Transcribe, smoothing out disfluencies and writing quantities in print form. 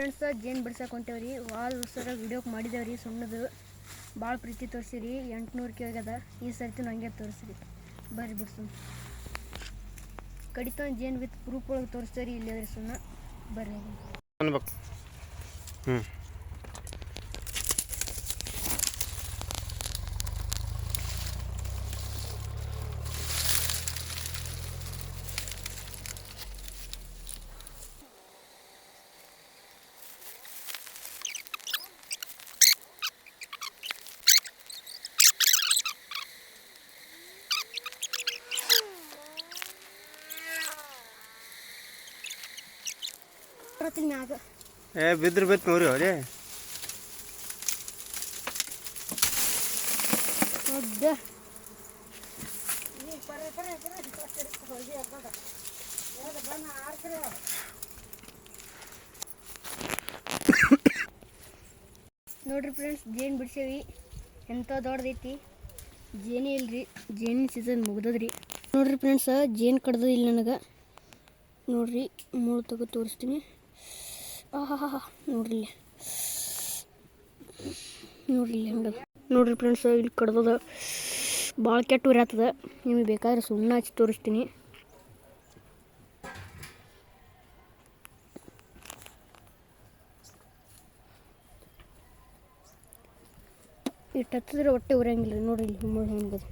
Friends ಜೇನು ಬಿಡ್ಸಕ್ಕೆ ಹೊಂಟೇವ್ರಿ. Wall ವರ್ಷ ವಿಡಿಯೋಕ್ಕೆ ಮಾಡಿದೇವ್ರಿ. ಸುಮ್ಮನದು ಭಾಳ ಪ್ರೀತಿ ತೋರಿಸಿರಿ. 800 ಆಗ್ಯದ. ಈ ಸರ್ತಿ ಹಂಗೆ ತೋರಿಸ್ರಿ. ಬರ್ರಿ ಬಿಡ್ಸು. ಕಡಿತ ಜೇನು ವಿತ್ ಪ್ರೂಫ್ ಒಳಗೆ ತೋರಿಸ್ತೇವ್ರಿ. ಇಲ್ಲಿ ಅದ್ರಿ ಸುಮ್ಮನೆ ಬರ್ರಿ. ಬಿದ್ರ ಬಿತ್ತು ನೋಡ್ರಿ ಅವ್ರಿ. ನೋಡ್ರಿ ಫ್ರೆಂಡ್ಸ್, ಜೇನು ಬಿಡ್ಸೇವಿ. ಎಂಥ ದೊಡ್ಡದೈತಿ. ಜೇನೇ ಇಲ್ರಿ. ಜೇನಿನ ಸೀಸನ್ ಮುಗ್ದದ್ರಿ. ನೋಡ್ರಿ ಫ್ರೆಂಡ್ಸ್, ಜೇನು ಕಡ್ದು ಇಲ್ಲಿ ನನಗೆ. ನೋಡ್ರಿ, ಮೂಳು ತೆಗೆದು ತೋರಿಸ್ತೀನಿ. ನೋಡ್ರಿ ನೋಡ್ರಿ ಹಂಗೆ. ನೋಡ್ರಿ ಫ್ರೆಂಡ್ಸ್, ಇಲ್ಲಿ ಕಡ್ದದ. ಭಾಳ ಕೆಟ್ಟ ಉರಿ ಆಗ್ತದ. ನಿಮಗೆ ಬೇಕಾದ್ರೆ ಸುಣ್ಣ ಹಚ್ಚಿ ತೋರಿಸ್ತೀನಿ. ಇಟ್ಟು ಹತ್ತಿದ್ರೆ ಹೊಟ್ಟೆ ಉರಿಯಂಗಿಲ್ಲ. ನೋಡ್ರಿ ಇಲ್ಲಿ ಮುಳ್ಳು ಹೆಂಗದ.